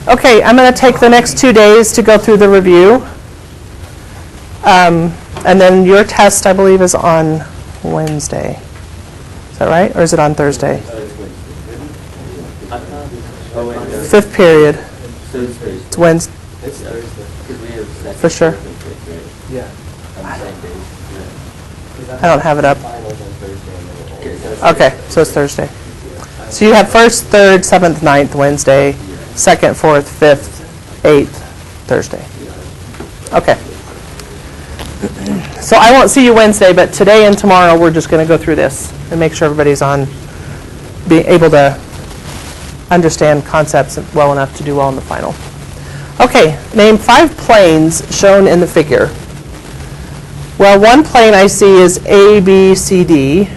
Okay, I'm going to take the next 2 days to go through the review. And then your test, I believe, is on Wednesday. Is that right? Or is it on Thursday? Fifth period. It's Wednesday. For sure. I don't have it up. Okay, so it's Thursday. So you have 1st, 3rd, 7th, 9th, Wednesday, 2nd, 4th, 5th, 8th, Thursday. Okay. So I won't see you Wednesday, but today and tomorrow we're just going to go through this and make sure everybody's on being able to understand concepts well enough to do well in the final. Okay, name 5 planes shown in the figure. Well, one plane I see is A, B, C, D.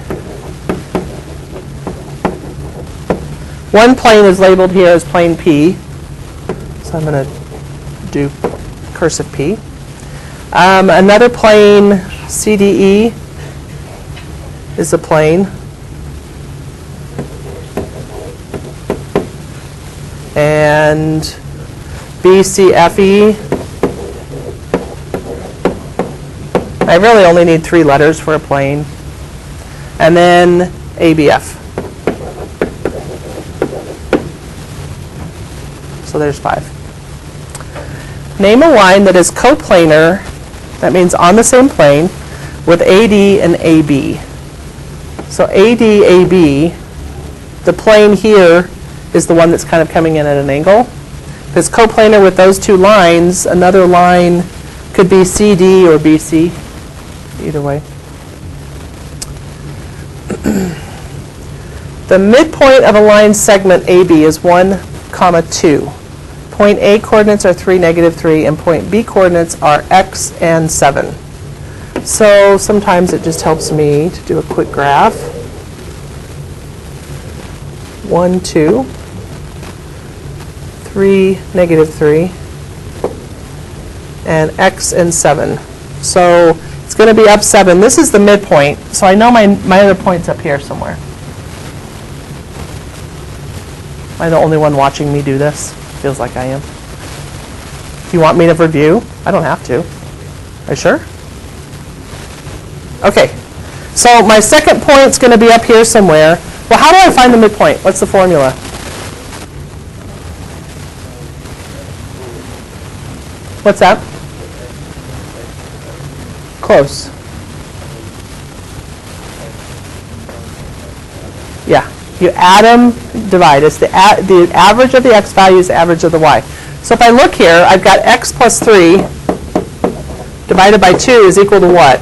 One plane is labeled here as plane P. So I'm going to do cursive P. Another plane, CDE, is a plane. And BCFE, I really only need 3 letters for a plane. And then ABF. So there's 5. Name a line that is coplanar, that means on the same plane, with AD and AB. So AD, AB, the plane here is the one that's kind of coming in at an angle. If it's coplanar with those 2 lines, another line could be CD or BC, either way. The midpoint of a line segment AB is 1, 2. Point A coordinates are 3, -3, and point B coordinates are x and 7. So sometimes it just helps me to do a quick graph. 1, 2, 3, -3, and x and 7. So it's going to be up 7. This is the midpoint, so I know my other point's up here somewhere. Am I the only one watching me do this? Feels like I am. Do you want me to review? I don't have to. Are you sure? Okay. So my second point's going to be up here somewhere. Well, how do I find the midpoint? What's the formula? What's that? Close. Yeah. You add them, divide. It's the average of the x value is the average of the y. So if I look here, I've got x plus 3 divided by 2 is equal to what?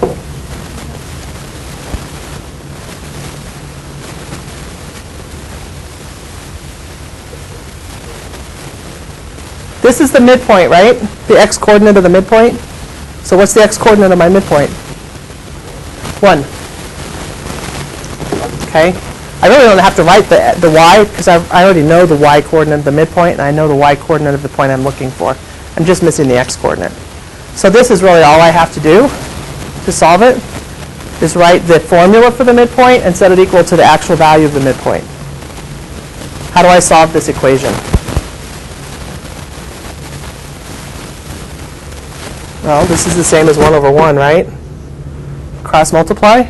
This is the midpoint, right? The x coordinate of the midpoint. So what's the x coordinate of my midpoint? 1. Okay. I really don't have to write the y because I already know the y coordinate of the midpoint and I know the y coordinate of the point I'm looking for. I'm just missing the x coordinate. So this is really all I have to do to solve it, is write the formula for the midpoint and set it equal to the actual value of the midpoint. How do I solve this equation? Well, this is the same as 1 over 1, right? Cross multiply.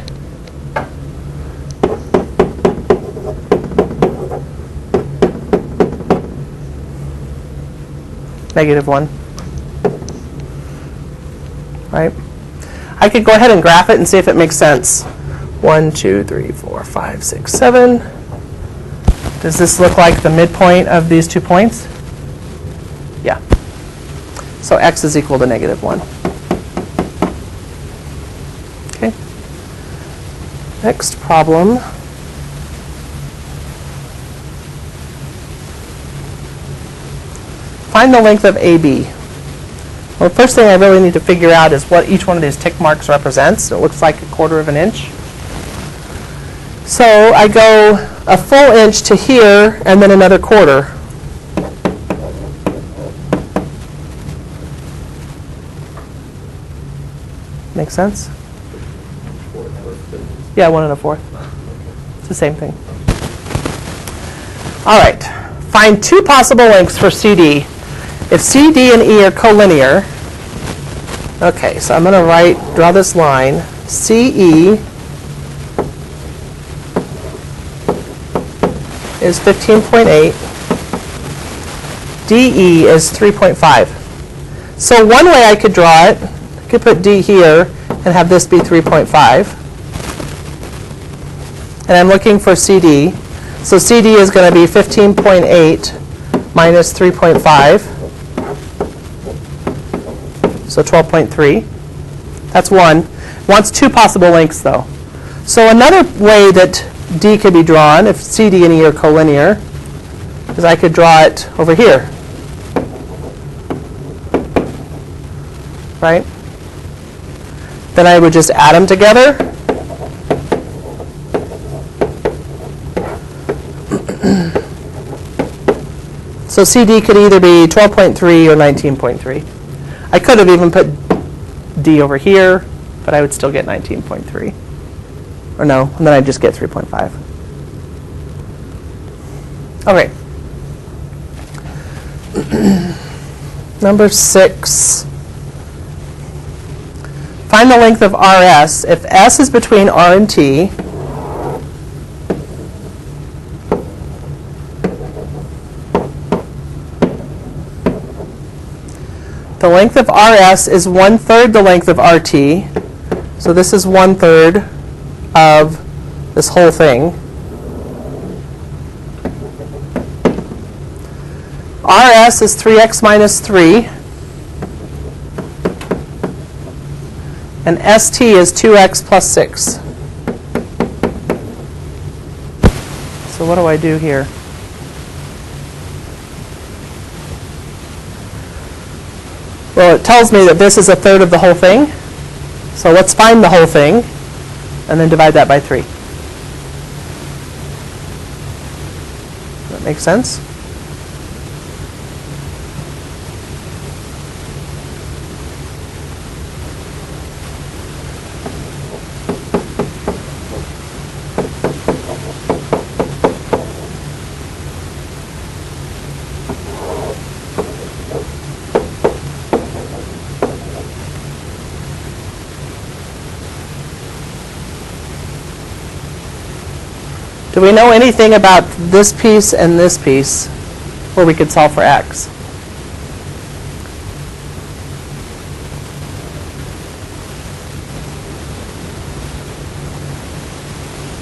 -1. Right? I could go ahead and graph it and see if it makes sense. 1, 2, 3, 4, 5, 6, 7. Does this look like the midpoint of these 2 points? Yeah. So x is equal to -1. Okay. Next problem. Find the length of AB. Well, the first thing I really need to figure out is what each one of these tick marks represents. It looks like 1/4 of an inch. So I go a full inch to here and then another 1/4. Make sense? Yeah, 1 1/4. It's the same thing. All right. Find 2 possible lengths for CD. If C, D, and E are collinear, okay, so I'm going to draw this line. CE is 15.8. DE is 3.5. So one way I could draw it, I could put D here and have this be 3.5. And I'm looking for CD. So CD is going to be 15.8 minus 3.5. So 12.3. That's one. It wants two possible lengths, though. So another way that D could be drawn, if CD and E are collinear, is I could draw it over here. Right? Then I would just add them together. So CD could either be 12.3 or 19.3. I could have even put D over here, but I would still get 19.3. Or no, and then I'd just get 3.5. Okay. Number 6. Find the length of RS if S is between R and T. The length of RS is 1/3 the length of RT. So this is 1/3 of this whole thing. RS is 3x minus 3. And ST is 2x plus 6. So what do I do here? Well, it tells me that this is 1/3 of the whole thing. So let's find the whole thing and then divide that by 3. Does that make sense? Do we know anything about this piece and this piece where we could solve for x?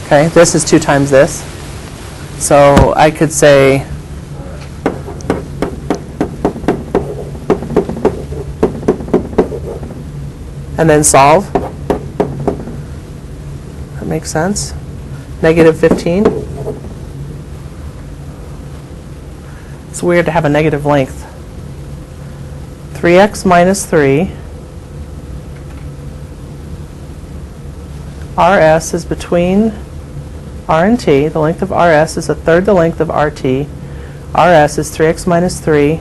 Okay, this is 2 times this. So I could say and then solve. That makes sense. Negative 15. It's weird to have a negative length. 3x minus 3. RS is between R and T. The length of RS is 1/3 the length of RT. RS is 3x minus 3.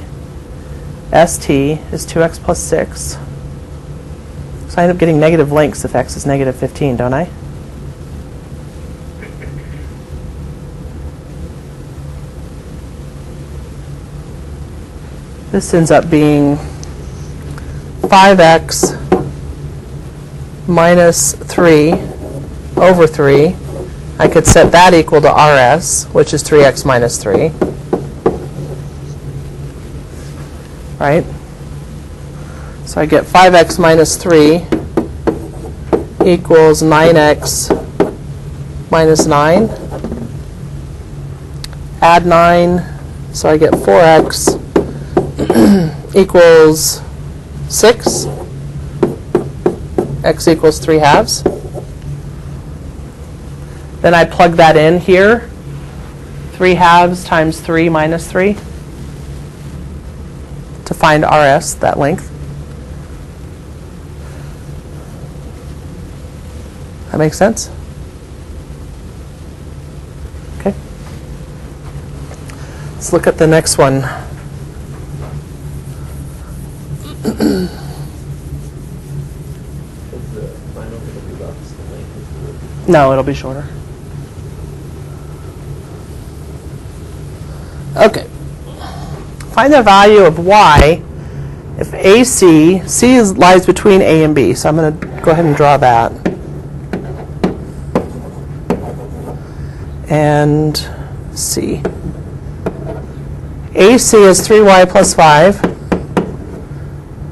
ST is 2x plus 6. So I end up getting negative lengths if x is negative 15, don't I? This ends up being 5x minus 3 over 3. I could set that equal to RS, which is 3x minus 3. Right? So I get 5x minus 3 equals 9x minus 9. Add 9, so I get 4x equals 6. X equals 3/2. Then I plug that in here. 3/2 times 3 minus 3 to find RS, that length. That makes sense? Okay. Let's look at the next one. No, it'll be shorter. Okay. Find the value of y if AC, lies between A and B. So I'm going to go ahead and draw that. And C. AC is 3y plus 5.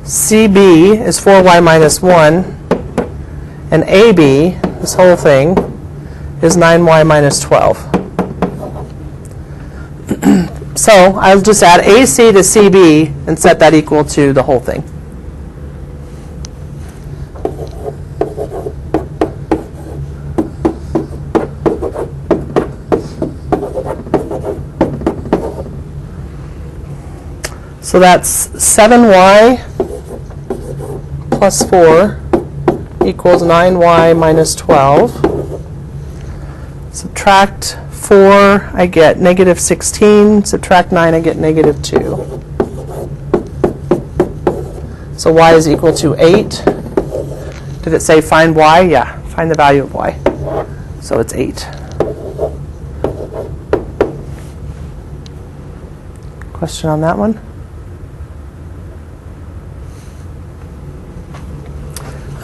CB is 4y minus 1. And AB, this whole thing, is 9y minus 12. So I'll just add AC to CB and set that equal to the whole thing. So that's 7y plus 4 equals 9y minus 12. Subtract 4, I get negative 16. Subtract 9, I get negative 2. So y is equal to 8. Did it say find y? Yeah, find the value of y. So it's 8. Question on that one?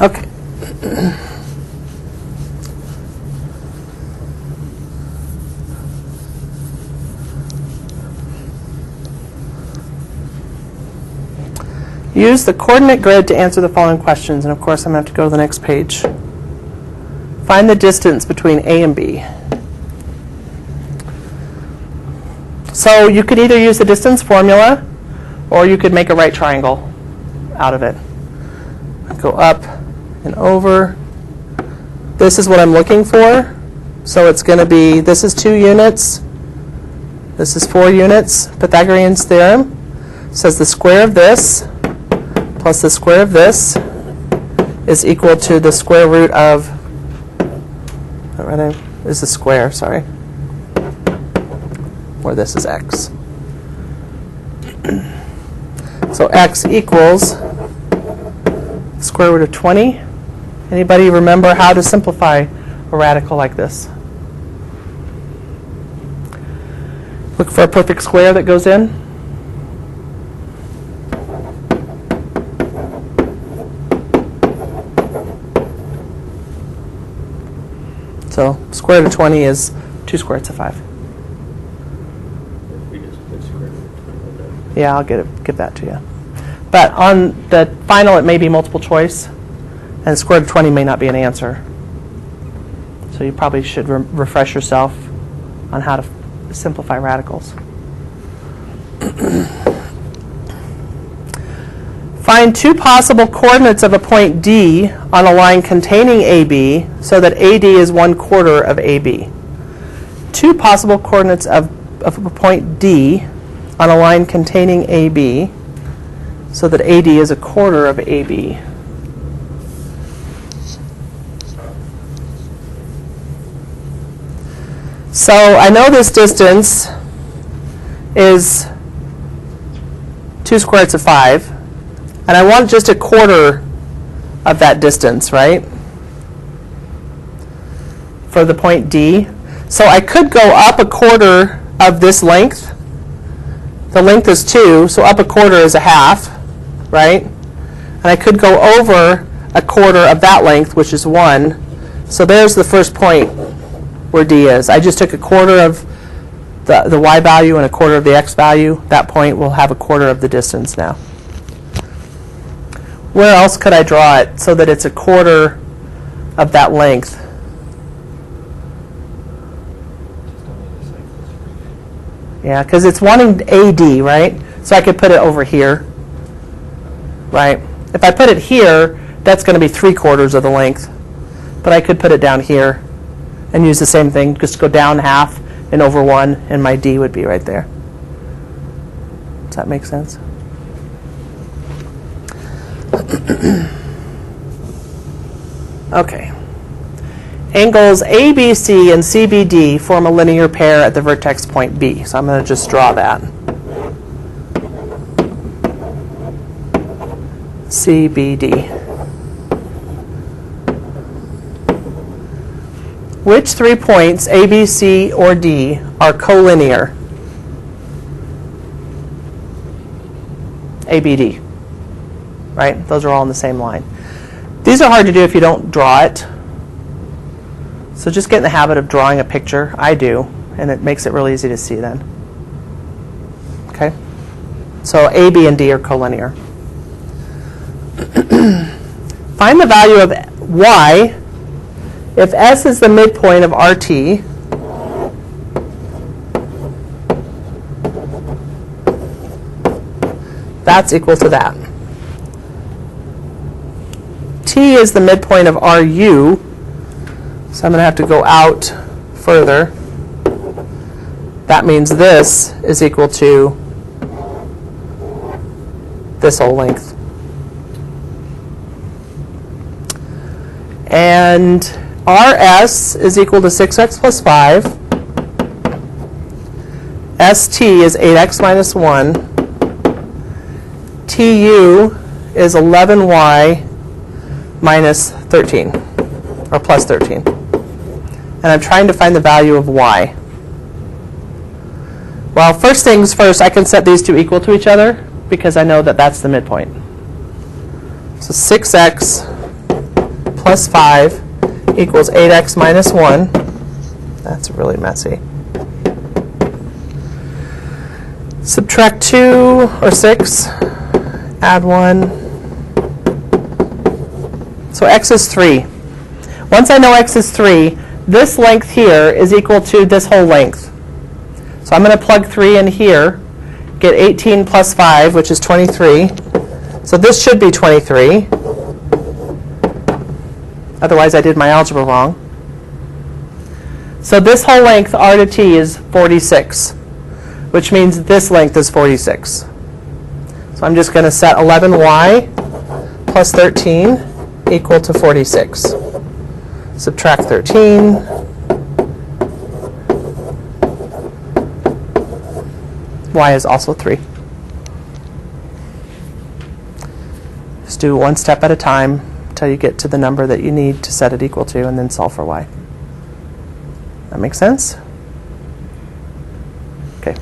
Okay. Use the coordinate grid to answer the following questions, and of course I'm going to have to go to the next page. Find the distance between A and B. So you could either use the distance formula, or you could make a right triangle out of it. Go up and over. This is what I'm looking for. So it's going to be, this is 2 units. This is 4 units. Pythagorean's theorem says the square of this plus the square of this is equal to the square root of, is the square, sorry. Or this is x. So x equals square root of 20. Anybody remember how to simplify a radical like this? Look for a perfect square that goes in. So square root of 20 is 2 square roots of 5. Yeah, I'll give that to you. But on the final, it may be multiple choice, and square root of 20 may not be an answer. So you probably should refresh yourself on how to simplify radicals. Find 2 possible coordinates of a point D on a line containing AB so that AD is 1/4 of AB. 2 possible coordinates of a point D on a line containing AB so that AD is 1/4 of AB. So I know this distance is 2 square roots of 5, and I want just 1/4 of that distance, right? For the point D. So I could go up 1/4 of this length. The length is 2, so up 1/4 is 1/2, right? And I could go over 1/4 of that length, which is 1. So there's the first point where D is. I just took 1/4 of the y value and 1/4 of the x value. That point will have 1/4 of the distance now. Where else could I draw it so that it's 1/4 of that length? Yeah, because it's wanting AD, right? So I could put it over here, right? If I put it here, that's going to be 3/4 of the length. But I could put it down here and use the same thing. Just go down 1/2 and over 1, and my D would be right there. Does that make sense? Okay. Angles ABC and CBD form a linear pair at the vertex point B. So I'm going to just draw that. CBD. Which 3 points, A, B, C, or D, are collinear? ABD, right? Those are all on the same line. These are hard to do if you don't draw it. So just get in the habit of drawing a picture. I do, and it makes it really easy to see then. Okay? So A, B, and D are collinear. Find the value of y if S is the midpoint of RT that's equal to that. T is the midpoint of RU, so I'm going to have to go out further. That means this is equal to this whole length. And RS is equal to 6x plus 5. ST is 8x minus 1. TU is 11y minus 13, or plus 13. And I'm trying to find the value of y. Well, first things first, I can set these two equal to each other because I know that that's the midpoint. So 6x plus 5 equals 8x minus 1. That's really messy. Subtract 2 or 6, add 1. So x is 3. Once I know x is 3, this length here is equal to this whole length. So I'm going to plug 3 in here, get 18 plus 5, which is 23. So this should be 23. Otherwise, I did my algebra wrong. So this whole length, r to t, is 46, which means this length is 46. So I'm just going to set 11y plus 13 equal to 46. Subtract 13. Y is also 3. Just do one step at a time until you get to the number that you need to set it equal to, and then solve for y. That makes sense? Okay.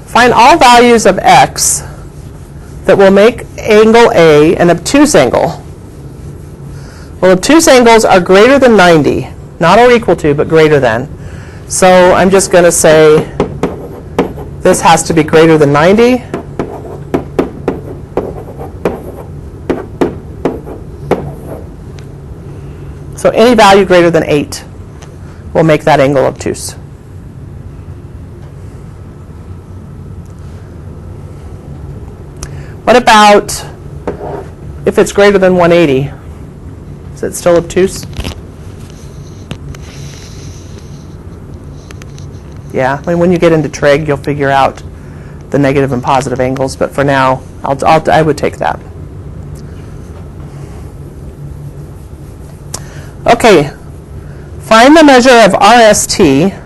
Find all values of x that will make angle A an obtuse angle. Well, obtuse angles are greater than 90. Not or equal to, but greater than. So I'm just going to say this has to be greater than 90. So any value greater than 8 will make that angle obtuse. What about if it's greater than 180? Is it still obtuse? Yeah, I mean, when you get into trig, you'll figure out the negative and positive angles, but for now, I would take that. Okay, find the measure of RST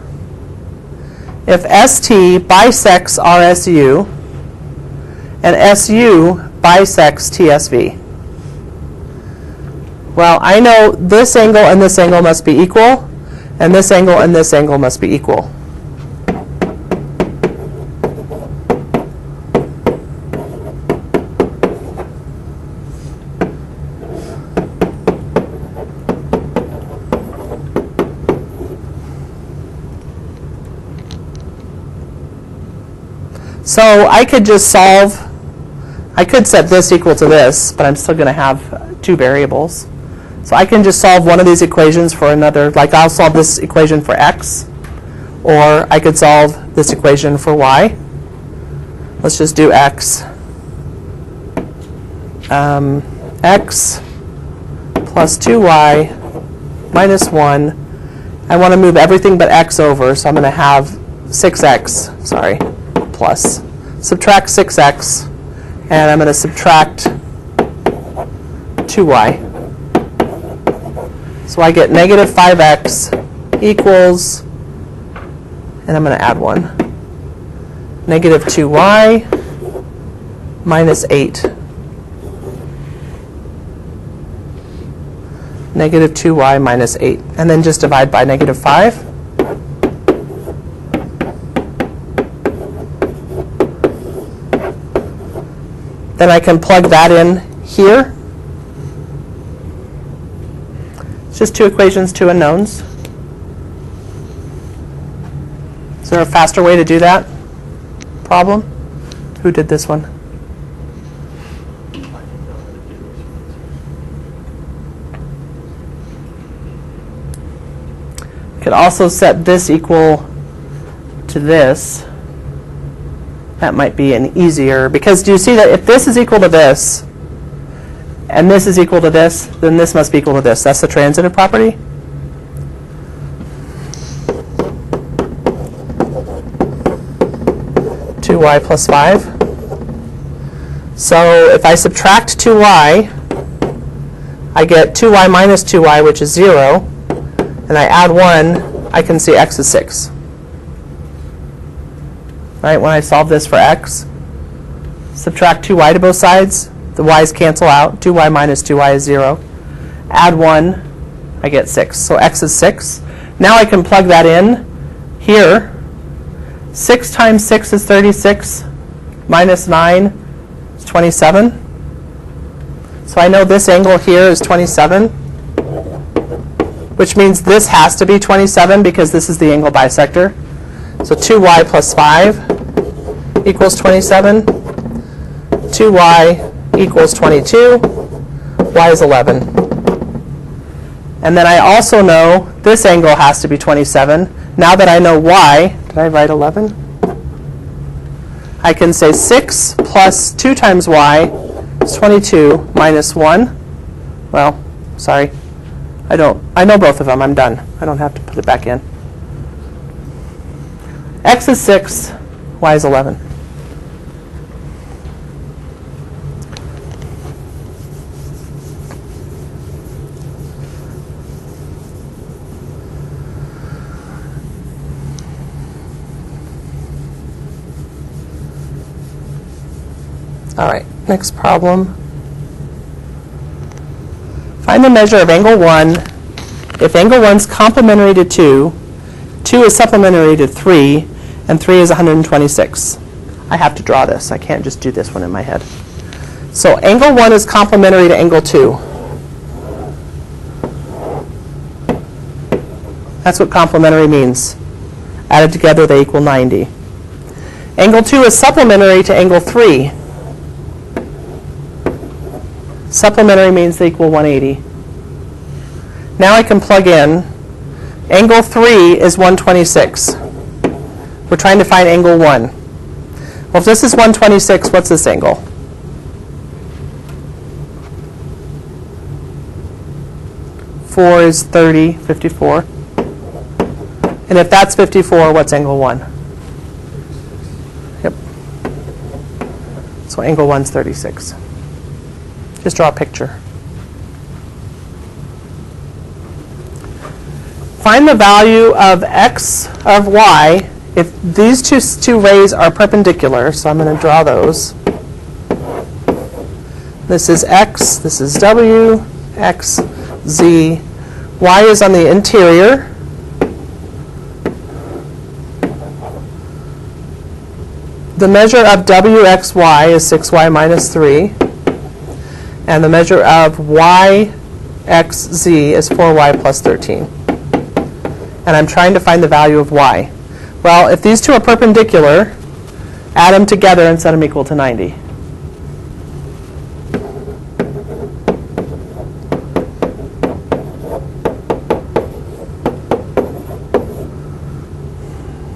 if ST bisects RSU and SU bisects TSV. Well, I know this angle and this angle must be equal, and this angle and this angle must be equal. So I could just solve, I could set this equal to this, but I'm still going to have two variables. So I can just solve one of these equations for another, like I'll solve this equation for x, or I could solve this equation for y. Let's just do x. X plus 2y minus 1. I want to move everything but x over, so I'm going to have 6x, sorry, plus. Subtract 6x, and I'm going to subtract 2y. So I get negative 5x equals, and I'm going to add 1, negative 2y minus 8. Negative 2y minus 8. And then just divide by negative 5. then I can plug that in here. It's just 2 equations, 2 unknowns. Is there a faster way to do that problem? Who did this one? Could also set this equal to this. That might be an easier, because do you see that if this is equal to this, and this is equal to this, then this must be equal to this. That's the transitive property. (2y plus 5). So if I subtract 2y, I get 2y minus 2y, which is 0. And I add 1, I can see x is 6. Right, when I solve this for x, subtract 2y to both sides, the y's cancel out, 2y minus 2y is 0. Add 1, I get 6. So x is 6. Now I can plug that in here. 6 times 6 is 36, minus 9 is 27. So I know this angle here is 27. Which means this has to be 27 because this is the angle bisector. So 2y plus 5 equals 27. 2y equals 22. Y is 11. And then I also know this angle has to be 27. Now that I know y, did I write 11? I can say 6 plus 2 times y is 22 minus 1. Well, sorry. I know both of them. I'm done. I don't have to put it back in. X is 6, y is 11. All right, next problem. Find the measure of angle 1 if angle 1 is complementary to 2, 2 is supplementary to 3, and 3 is 126. I have to draw this. I can't just do this one in my head. So angle 1 is complementary to angle 2. That's what complementary means. Added together, they equal 90. Angle 2 is supplementary to angle 3. Supplementary means they equal 180. Now I can plug in. Angle 3 is 126. We're trying to find angle 1. Well, if this is 126, what's this angle? Four is 30, 54. And if that's 54, what's angle 1? Yep. So angle 1 is 36. Just draw a picture. Find the value of x of y if these two rays are perpendicular. So I'm going to draw those. This is x, this is w, x, z. Y is on the interior. The measure of wxy is 6y minus 3. And the measure of yxz is 4y plus 13. And I'm trying to find the value of y. Well, if these two are perpendicular, add them together and set them equal to 90.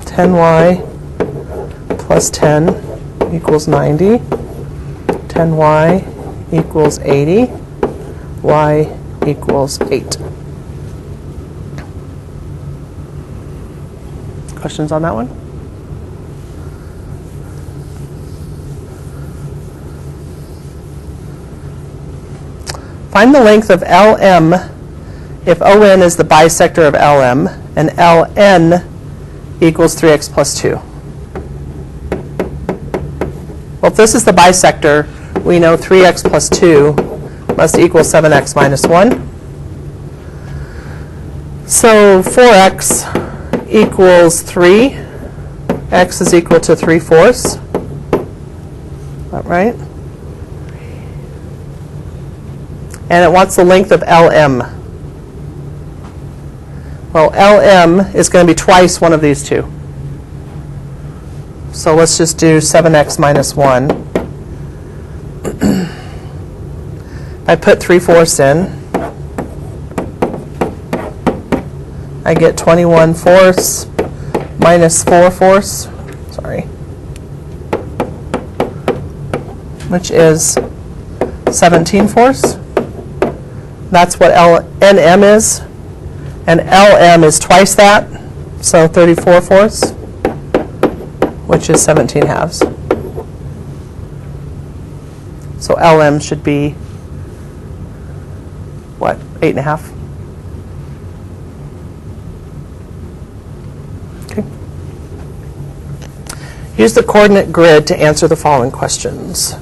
(10y plus 10 equals 90). 10y equals 80. Y equals 8. Questions on that one? Find the length of LM if ON is the bisector of LM and LN equals 3x plus 2. Well, if this is the bisector, we know 3x plus 2 must equal 7x minus 1. So 4x equals 3. X is equal to 3/4. Is that right? and it wants the length of LM. Well, LM is going to be twice one of these two. So let's just do 7x minus 1. I put 3/4 in. I get 21/4 minus 4/4, sorry, which is 17/4. That's what NM is. And LM is twice that, so 34/4, which is 17/2. So LM should be, what, 8.5? Okay. Use the coordinate grid to answer the following questions.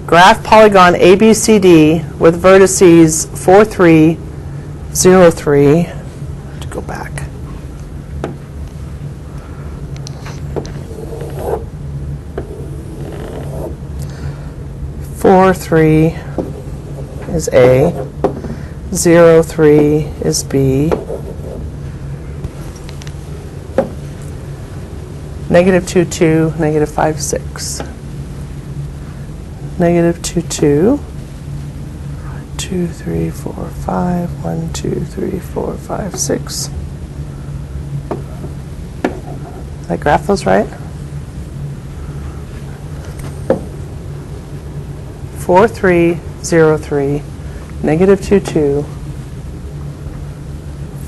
Graph polygon ABCD with vertices 4, 3, 0, 3. To go back. Four, 3 is A. 0, 3 is B. -2, 2, -5, 6. -2, 2, 2, 3, 4, 5, 1, 2, 3, 4, 5, 6. Did I graph those right? 4, 3, 0, 3, -2, 2,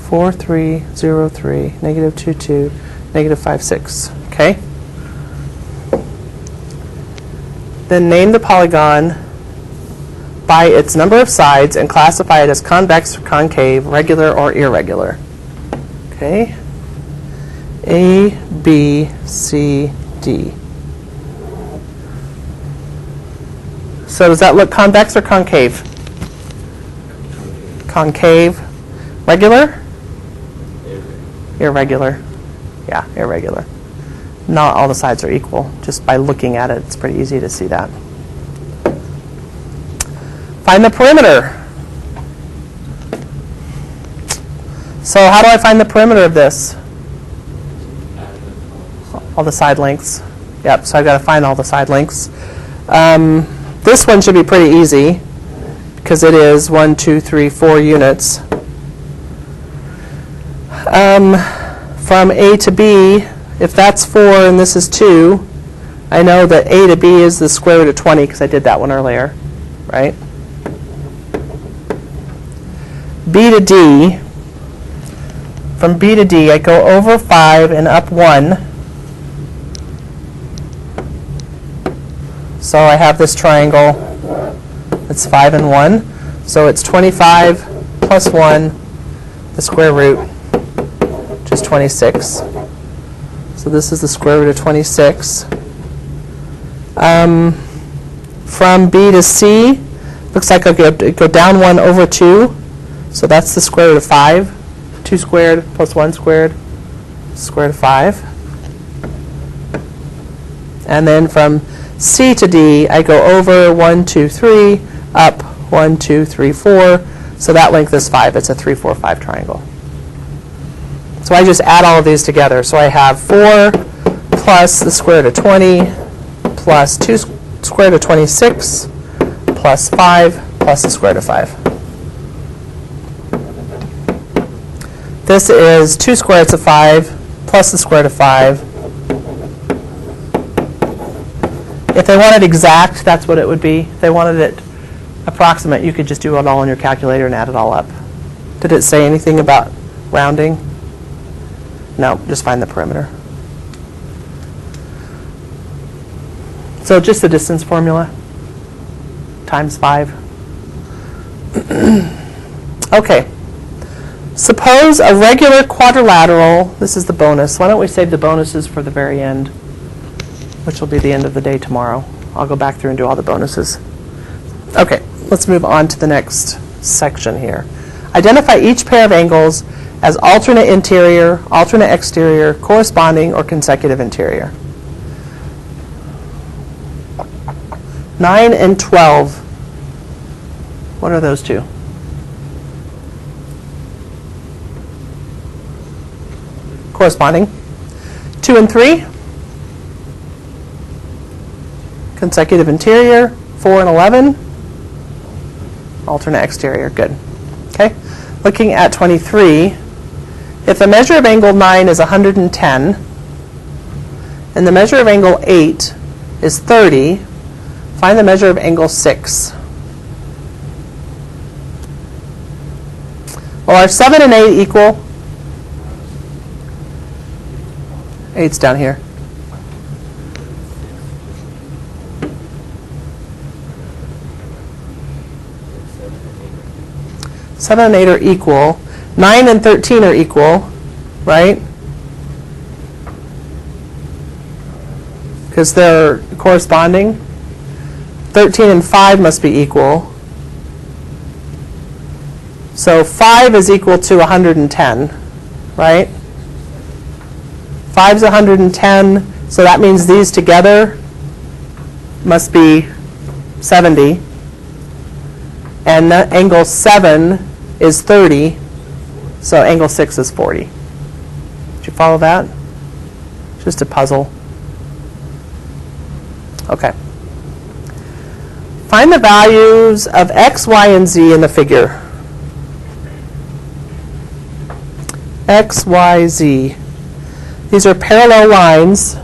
4, 3, 0, 3, -2, 2, -5, 6. Okay? Then name the polygon by its number of sides and classify it as convex or concave, regular or irregular. Okay? A, B, C, D. So does that look convex or concave? Concave. Regular? Irregular. Yeah, irregular. Not all the sides are equal. Just by looking at it, it's pretty easy to see that. Find the perimeter. So how do I find the perimeter of this? All the side lengths. Yep, so I've got to find all the side lengths. This one should be pretty easy because it is 1, 2, 3, 4 units. From A to B, if that's 4 and this is 2, I know that A to B is the square root of 20 because I did that one earlier, right? B to D, from B to D, I go over 5 and up 1. So I have this triangle. It's 5 and 1. So it's 25 plus 1, the square root, which is 26. So this is the square root of 26. From B to C, looks like I'll go down 1 over 2. So that's the square root of 5. 2 squared plus 1 squared, square root of 5. And then from C to D, I go over 1, 2, 3, up 1, 2, 3, 4. So that length is 5. It's a 3, 4, 5 triangle. So I just add all of these together. So I have 4 plus the square root of 20 plus 2 square root of 26 plus 5 plus the square root of 5. This is 2 square roots of 5 plus the square root of 5. If they wanted exact, that's what it would be. If they wanted it approximate, you could just do it all on your calculator and add it all up. Did it say anything about rounding? No, just find the perimeter. So just the distance formula times 5. Okay. Suppose a regular quadrilateral, this is the bonus. Why don't we save the bonuses for the very end, which will be the end of the day tomorrow. I'll go back through and do all the bonuses. Okay, let's move on to the next section here. Identify each pair of angles as alternate interior, alternate exterior, corresponding, or consecutive interior. 9 and 12. What are those two? Corresponding. 2 and 3. Consecutive interior. 4 and 11. Alternate exterior. Good. Okay. Looking at 23. If the measure of angle 9 is 110, and the measure of angle 8 is 30, find the measure of angle 6. Well, are 7 and 8 equal? 8's down here. Seven and 8 are equal. 9 and 13 are equal, right? Because they're corresponding. 13 and 5 must be equal. So 5 is equal to 110, right? 5 is 110, so that means these together must be 70. And the angle 7 is 30, so angle 6 is 40. Did you follow that? Just a puzzle. Okay. Find the values of x, y, and z in the figure. X, Y, Z. These are parallel lines.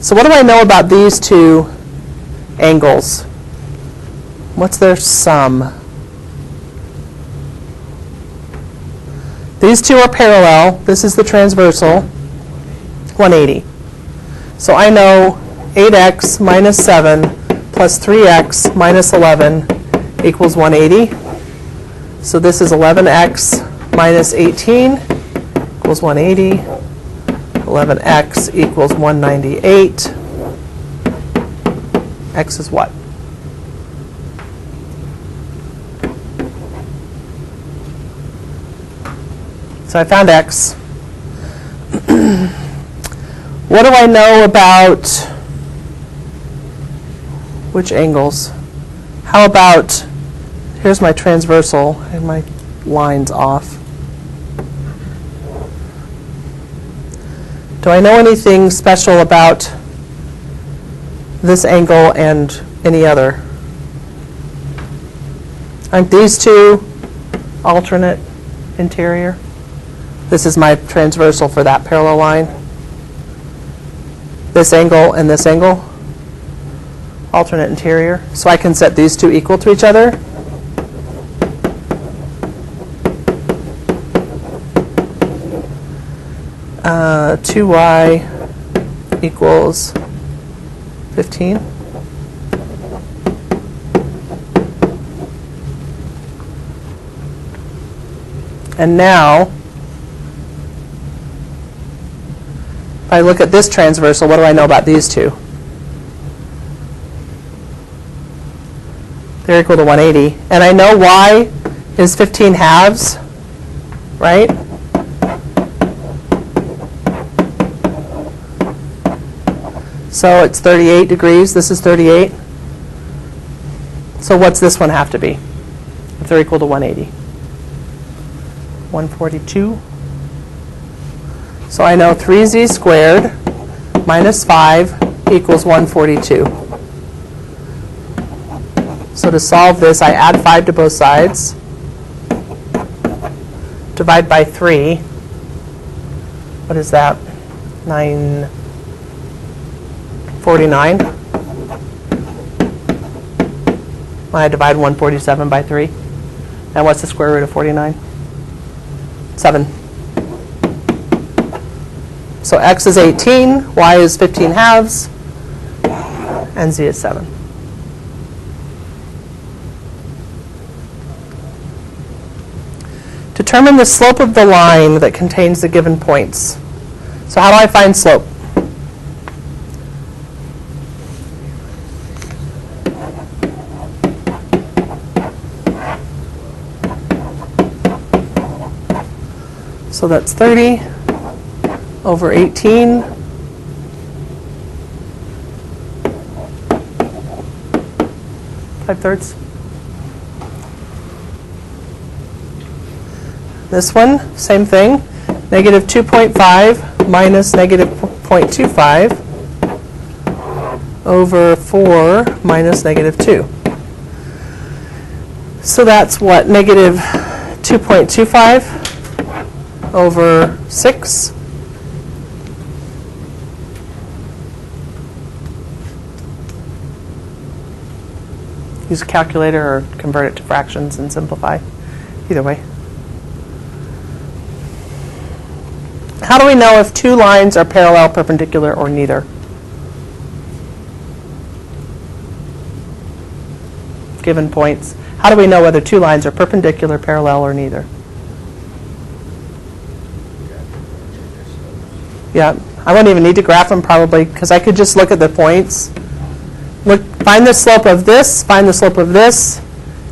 So what do I know about these two angles? What's their sum? These two are parallel. This is the transversal. 180. So I know 8x minus 7 plus 3x minus 11 equals 180. So this is 11x minus 18 equals 180. 11x equals 198. X is what? So I found x. What do I know about which angles? How about, here's my transversal, and my line's off. Do I know anything special about this angle and any other? Aren't these two alternate interior? This is my transversal for that parallel line. This angle and this angle, alternate interior. So I can set these two equal to each other. Uh, 2y equals 15. And now, if I look at this transversal, what do I know about these two? They're equal to 180. And I know y is 15 halves, right? So it's 38 degrees. This is 38. So what's this one have to be if they're equal to 180? 142. So I know 3z squared minus 5 equals 142. So to solve this, I add 5 to both sides. Divide by 3. What is that? 949. When I divide 147 by 3. And what's the square root of 49? 7. So x is 18, y is 15 halves, and z is 7. Determine the slope of the line that contains the given points. So how do I find slope? So that's 30 over 18. 5/3. This one, same thing. Negative 2.5 minus negative 0.25 over 4 minus negative 2. So that's what? Negative 2.25 over 6. Use a calculator or convert it to fractions and simplify. Either way. How do we know if two lines are parallel, perpendicular, or neither? Given points. How do we know whether two lines are perpendicular, parallel, or neither? Yeah, I wouldn't even need to graph them probably, because I could just look at the points. Look, find the slope of this, find the slope of this,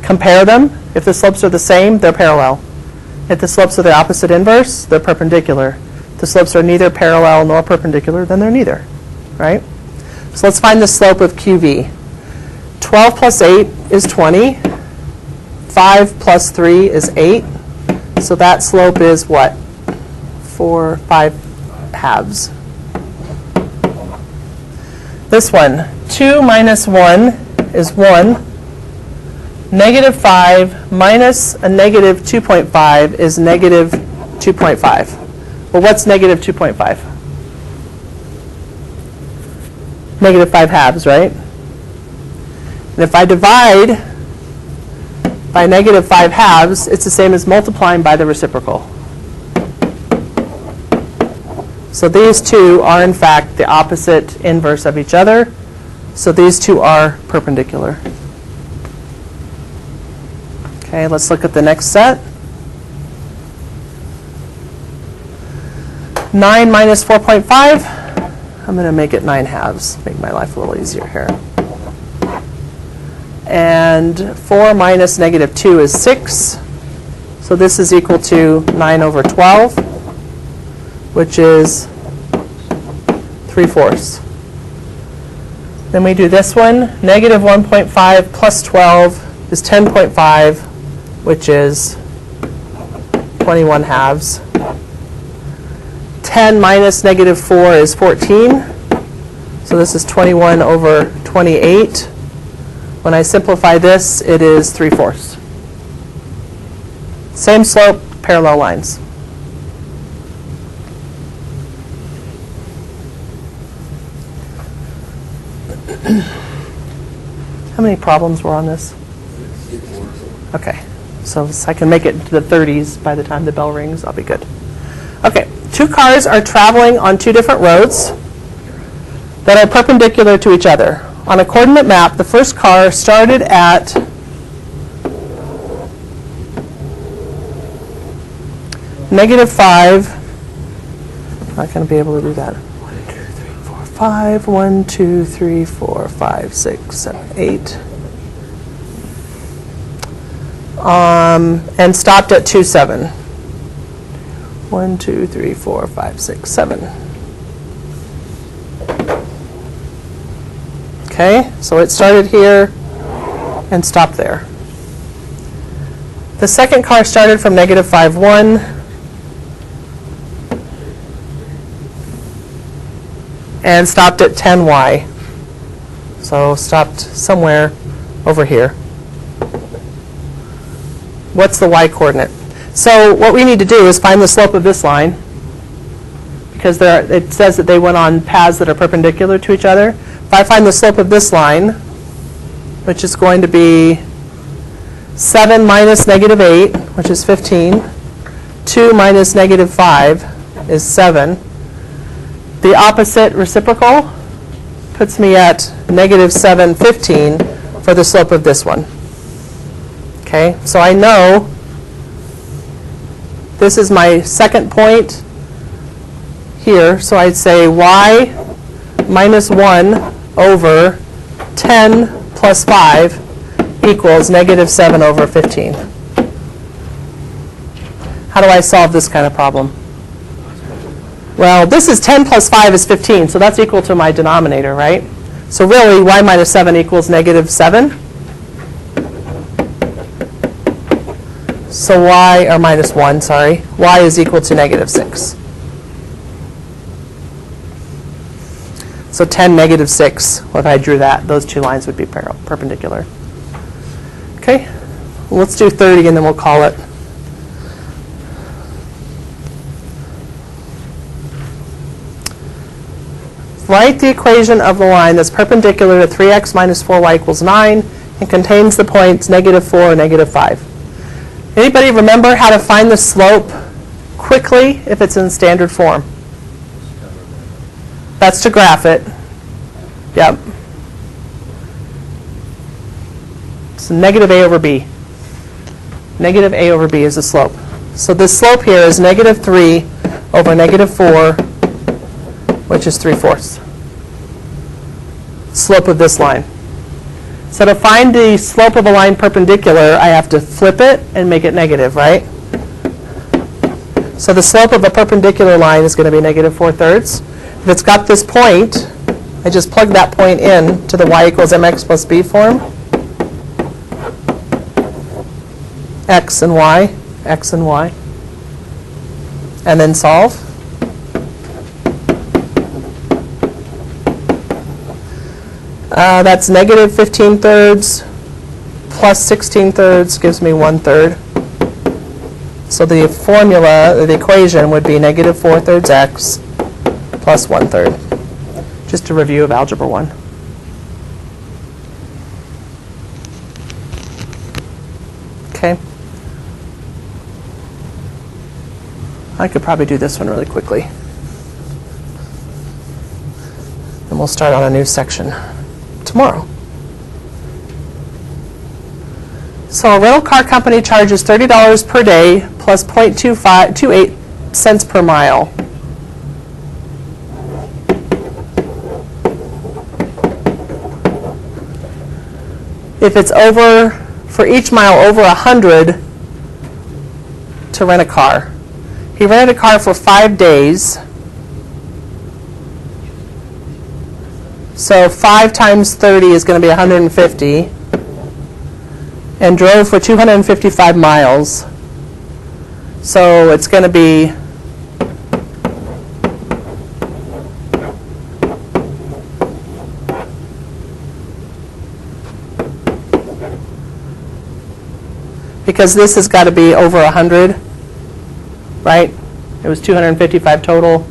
compare them. If the slopes are the same, they're parallel. If the slopes are the opposite inverse, they're perpendicular. If the slopes are neither parallel nor perpendicular, then they're neither, right? So let's find the slope of QV. 12 plus 8 is 20. 5 plus 3 is 8. So that slope is what? 5 halves. This one, 2 minus 1 is 1. Negative 5 minus a negative 2.5 is negative 2.5. Well, what's negative 2.5? Negative 5 halves, right? And if I divide by negative 5 halves, it's the same as multiplying by the reciprocal. So these two are, in fact, the opposite inverse of each other. So these two are perpendicular. Okay, let's look at the next set. 9 minus 4.5. I'm going to make it 9 halves. Make my life a little easier here. And 4 minus negative 2 is 6. So this is equal to 9 over 12, which is 3/4. Then we do this one. Negative 1.5 plus 12 is 10.5, which is 21 halves. 10 minus negative 4 is 14. So this is 21 over 28. When I simplify this, it is 3/4. Same slope, parallel lines. How many problems were on this? Okay, so I can make it to the 30s by the time the bell rings. I'll be good. Okay, two cars are traveling on two different roads that are perpendicular to each other. On a coordinate map, the first car started at -5. I'm not going to be able to do that. 1, 2, 3, 4, 5. 1, 2, 3, 4, 5, 6, 7, 8. And stopped at 2, 7. 1, 2, 3, 4, 5, 6, 7. Okay, so it started here and stopped there. The second car started from -5, 1. And stopped at 10y. So stopped somewhere over here. What's the y coordinate? So what we need to do is find the slope of this line, because it says that they went on paths that are perpendicular to each other. If I find the slope of this line, which is going to be 7 minus -8, which is 15, 2 minus -5 is 7. The opposite reciprocal puts me at -7, 15 for the slope of this one. Okay, so I know this is my second point here, so I'd say y minus 1 over 10 plus 5 equals -7 over 15. How do I solve this kind of problem? Well, this is 10 plus 5 is 15, so that's equal to my denominator, right? So really, y minus 7 equals -7. So y, or minus 1, sorry, y is equal to negative 6. So 10, negative 6, well, if I drew that, those two lines would be perpendicular. Okay, well, let's do 30 and then we'll call it. Write the equation of the line that's perpendicular to 3x minus 4y equals 9 and contains the points negative 4 and negative 5. Anybody remember how to find the slope quickly if it's in standard form? That's to graph it. Yep. So negative a over b. Negative a over b is the slope. So the slope here is negative 3 over negative 4, which is 3/4. Slope of this line. So to find the slope of a line perpendicular, I have to flip it and make it negative, right? So the slope of a perpendicular line is going to be negative 4/3. If it's got this point, I just plug that point in to the y equals mx plus b form. X and y, and then solve. That's negative 15/3 plus 16/3 gives me 1/3. So the formula, the equation would be negative 4/3 x plus 1/3. Just a review of Algebra 1. Okay. I could probably do this one really quickly. And we'll start on a new section tomorrow. So a rental car company charges $30 per day plus 0.28 cents per mile. If it's over, for each mile over 100 to rent a car. He rented a car for 5 days. So 5 times 30 is going to be 150. And drove for 255 miles. So it's going to be because this has got to be over 100, right? It was 255 total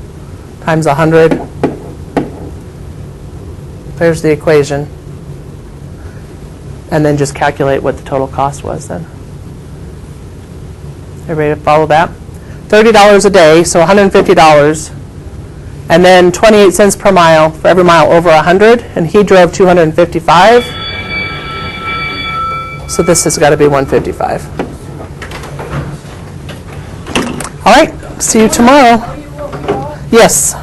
times 100. There's the equation. And then just calculate what the total cost was then. Everybody follow that? $30 a day, so $150. And then 28 cents per mile for every mile over 100. And he drove 255. So this has got to be 155. All right, see you tomorrow. Yes.